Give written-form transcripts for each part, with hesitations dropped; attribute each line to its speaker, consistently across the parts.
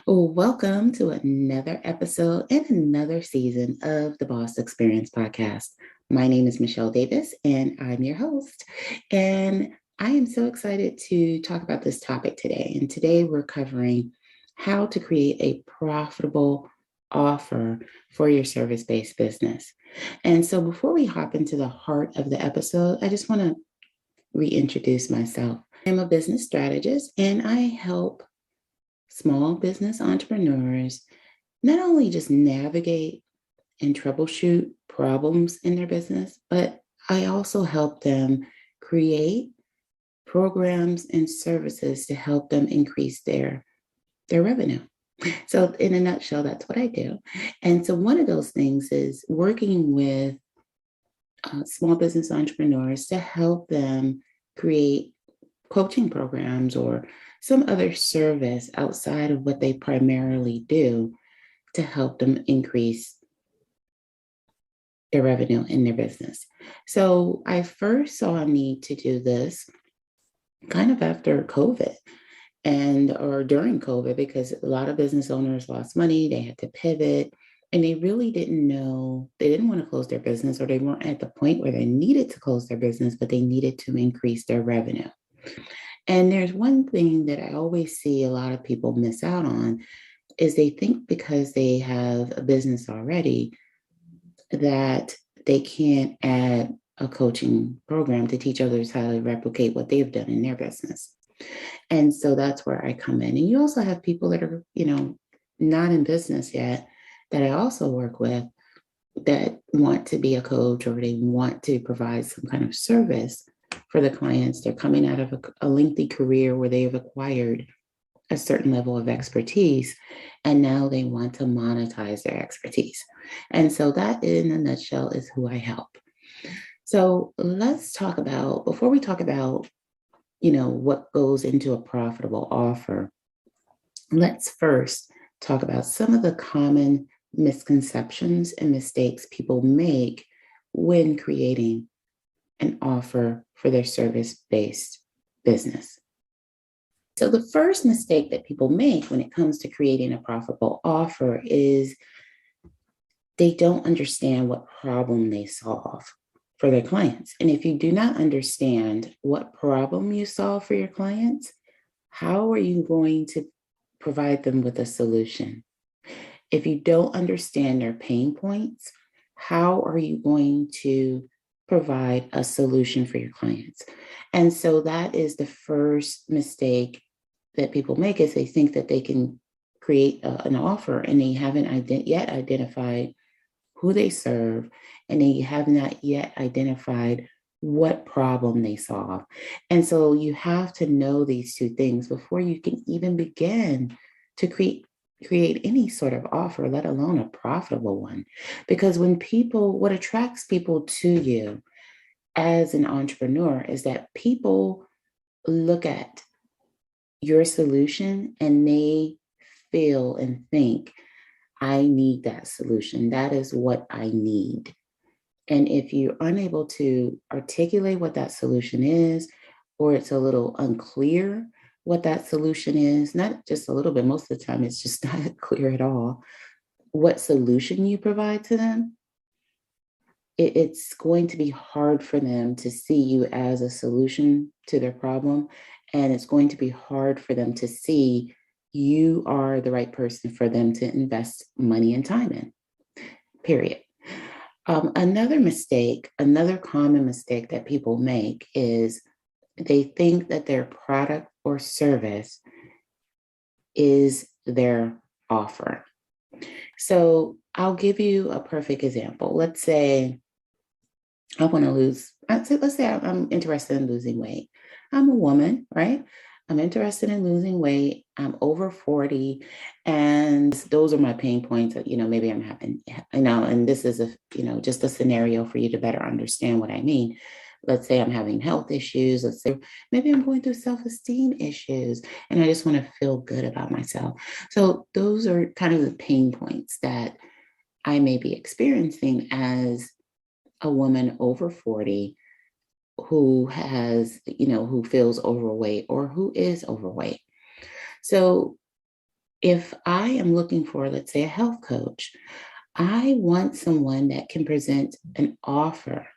Speaker 1: Well, welcome to another episode and another season of the Boss Experience podcast. My name is Michele Davis, and I'm your host. And I am so excited to talk about this topic today. And today we're covering how to create a profitable offer for your service based business. And so before we hop into the heart of the episode, I just want to reintroduce myself. I'm a business strategist, and I help small business entrepreneurs not only just navigate and troubleshoot problems in their business, but I also help them create programs and services to help them increase their revenue. So in a nutshell, that's what I do. And so one of those things is working with small business entrepreneurs to help them create coaching programs or some other service outside of what they primarily do to help them increase their revenue in their business. So I first saw a need to do this kind of after COVID and or during COVID because a lot of business owners lost money, they had to pivot, and they really didn't know, they didn't want to close their business, or they weren't at the point where they needed to close their business, but they needed to increase their revenue. And there's one thing that I always see a lot of people miss out on is they think because they have a business already that they can't add a coaching program to teach others how to replicate what they've done in their business. And so that's where I come in. And you also have people that are, not in business yet that I also work with that want to be a coach or they want to provide some kind of service for the clients. They're coming out of a lengthy career where they have acquired a certain level of expertise, and now they want to monetize their expertise. And so that in a nutshell is who I help. So let's talk about, before we talk about, what goes into a profitable offer, let's first talk about some of the common misconceptions and mistakes people make when creating an offer for their service-based business. So the first mistake that people make when it comes to creating a profitable offer is they don't understand what problem they solve for their clients. And if you do not understand what problem you solve for your clients, how are you going to provide them with a solution? If you don't understand their pain points, how are you going to provide a solution for your clients? And so that is the first mistake that people make is they think that they can create an offer and they haven't yet identified who they serve, and they have not yet identified what problem they solve. And so you have to know these two things before you can even begin to create any sort of offer, let alone a profitable one. Because what attracts people to you as an entrepreneur is that people look at your solution and they feel and think, I need that solution. That is what I need. And if you're unable to articulate what that solution is, or it's a little unclear what that solution is, not just a little bit, most of the time it's just not clear at all, what solution you provide to them, it's going to be hard for them to see you as a solution to their problem. And it's going to be hard for them to see you are the right person for them to invest money and time in, period. Another common mistake that people make is they think that their product or service is their offer. So I'll give you a perfect example. Let's say let's say I'm interested in losing weight. I'm a woman, right? I'm interested in losing weight. I'm over 40. And those are my pain points that, maybe I'm having, and this is just a scenario for you to better understand what I mean. Let's say I'm having health issues. Let's say maybe I'm going through self-esteem issues and I just want to feel good about myself. So those are kind of the pain points that I may be experiencing as a woman over 40 who who feels overweight or who is overweight. So If I am looking for, let's say, a health coach, I want someone that can present an offer.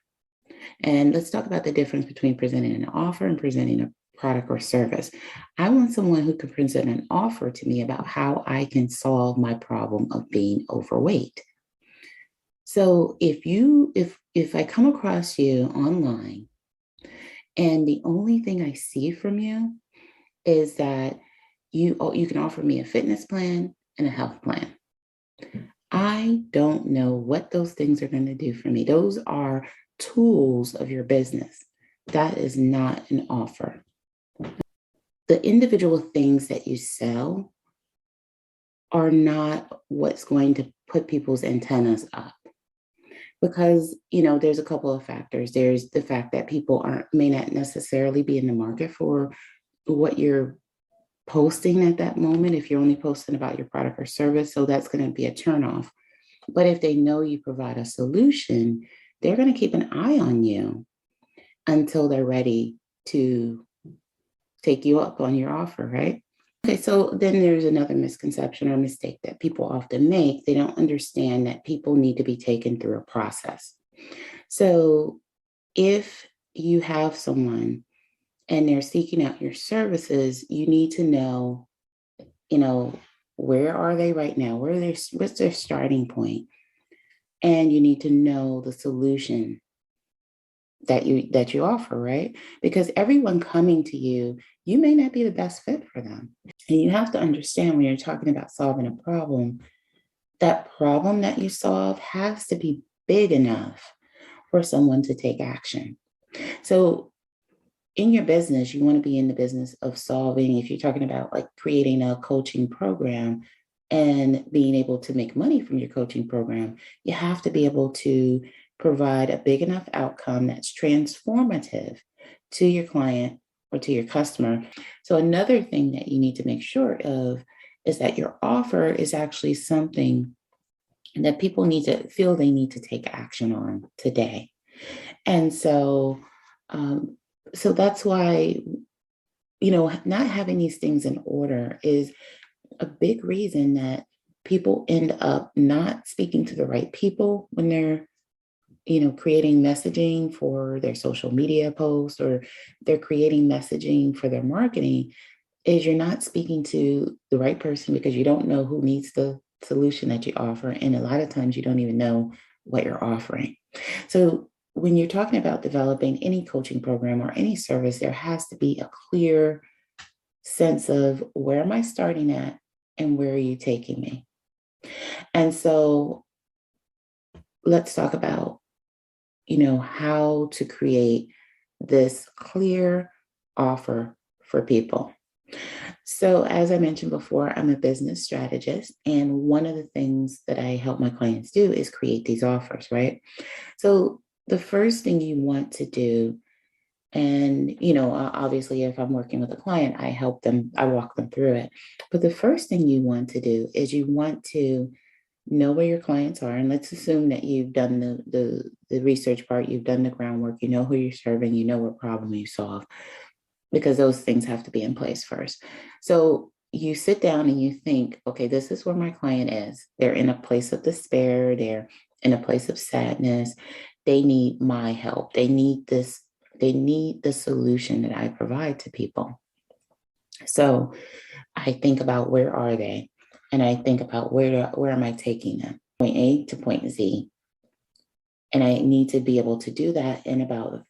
Speaker 1: And let's talk about the difference between presenting an offer and presenting a product or service. I want someone who can present an offer to me about how I can solve my problem of being overweight. So if I come across you online and the only thing I see from you is that you can offer me a fitness plan and a health plan, I don't know what those things are going to do for me. Those are tools of your business. That is not an offer. The individual things that you sell are not what's going to put people's antennas up. Because, there's a couple of factors. There's the fact that people may not necessarily be in the market for what you're posting at that moment if you're only posting about your product or service. So that's going to be a turnoff. But if they know you provide a solution, they're going to keep an eye on you until they're ready to take you up on your offer, right? Okay, so then there's another misconception or mistake that people often make. They don't understand that people need to be taken through a process. So if you have someone and they're seeking out your services, you need to know, where are they right now? What's their starting point? And you need to know the solution that you offer, right? Because everyone coming to you, you may not be the best fit for them. And you have to understand when you're talking about solving a problem, that problem that you solve has to be big enough for someone to take action. So in your business, you want to be in the business of solving, if you're talking about like creating a coaching program and being able to make money from your coaching program, you have to be able to provide a big enough outcome that's transformative to your client or to your customer. So another thing that you need to make sure of is that your offer is actually something that people need to feel they need to take action on today. And so that's why, not having these things in order is a big reason that people end up not speaking to the right people when they're, creating messaging for their social media posts, or they're creating messaging for their marketing, is you're not speaking to the right person because you don't know who needs the solution that you offer. And a lot of times you don't even know what you're offering. So when you're talking about developing any coaching program or any service, there has to be a clear sense of where am I starting at and where are you taking me? And so let's talk about, how to create this clear offer for people. So, as I mentioned before, I'm a business strategist. And one of the things that I help my clients do is create these offers, right? So, the first thing you want to do, and, obviously, if I'm working with a client, I walk them through it. But the first thing you want to do is you want to know where your clients are. And let's assume that you've done the research part, you've done the groundwork, you know who you're serving, you know what problem you solve, because those things have to be in place first. So you sit down and you think, okay, this is where my client is. They're in a place of despair. They're in a place of sadness. They need my help. They need this. They need the solution that I provide to people. So I think about where are they? And I think about where am I taking them? Point A to point Z. And I need to be able to do that in about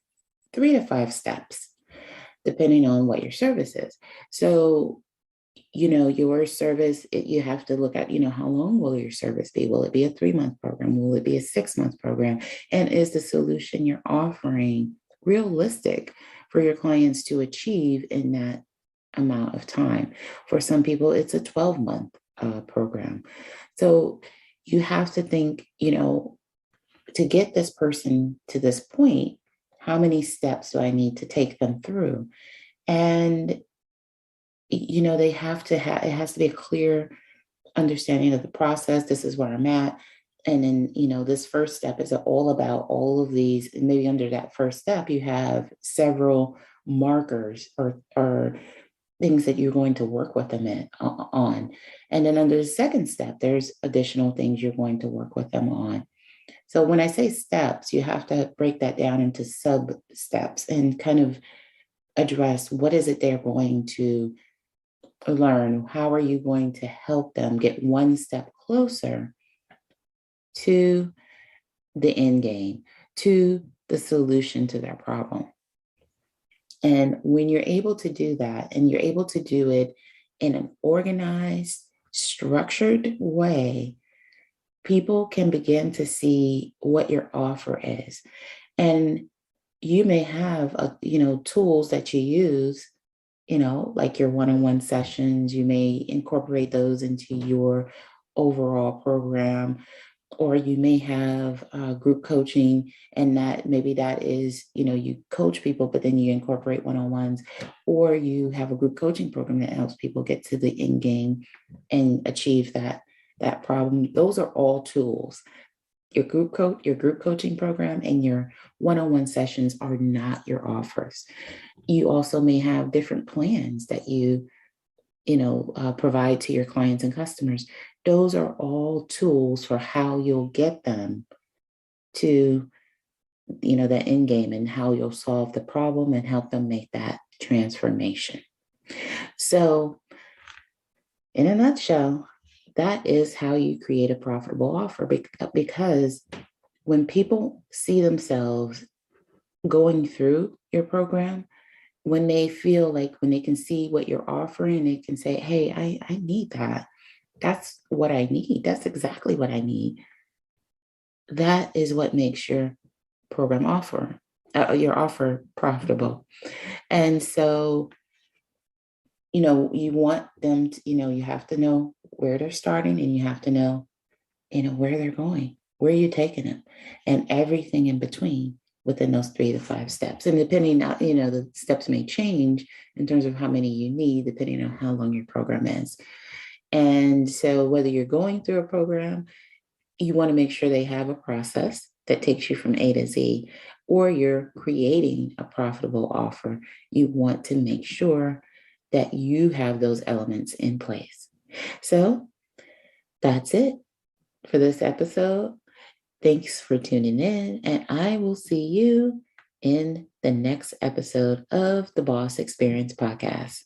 Speaker 1: 3 to 5 steps, depending on what your service is. So, your service, you have to look at, how long will your service be? Will it be a 3-month program? Will it be a 6-month program? And is the solution you're offering realistic for your clients to achieve in that amount of time? For some people, it's a 12-month program. So you have to think, to get this person to this point, how many steps do I need to take them through? And, they have to have, it has to be a clear understanding of the process. This is where I'm at. And then, this first step is all about all of these. And maybe under that first step, you have several markers or things that you're going to work with them on. And then under the second step, there's additional things you're going to work with them on. So when I say steps, you have to break that down into sub steps and kind of address what is it they're going to learn? How are you going to help them get one step closer to the end game, to the solution to their problem? And when you're able to do that, and you're able to do it in an organized, structured way, people can begin to see what your offer is. And you may have tools that you use, like your one-on-one sessions. You may incorporate those into your overall program, or you may have group coaching, and that maybe that is, you coach people, but then you incorporate one-on-ones, or you have a group coaching program that helps people get to the end game and achieve that problem. Those are all tools. Your group coaching program and your one-on-one sessions are not your offers. You also may have different plans that you provide to your clients and customers. Those are all tools for how you'll get them to, the end game, and how you'll solve the problem and help them make that transformation. So, in a nutshell, that is how you create a profitable offer, because when people see themselves going through your program, when they feel like, when they can see what you're offering, they can say, hey, I need that. That's what I need. That's exactly what I need. That is what makes your program your offer profitable. And so, you want them to, you have to know where they're starting, and you have to know, where they're going, where you're taking them, and everything in between within those 3 to 5 steps. And depending on, the steps may change in terms of how many you need, depending on how long your program is. And so whether you're going through a program, you want to make sure they have a process that takes you from A to Z, or you're creating a profitable offer. You want to make sure that you have those elements in place. So that's it for this episode. Thanks for tuning in, and I will see you in the next episode of the Boss Experience Podcast.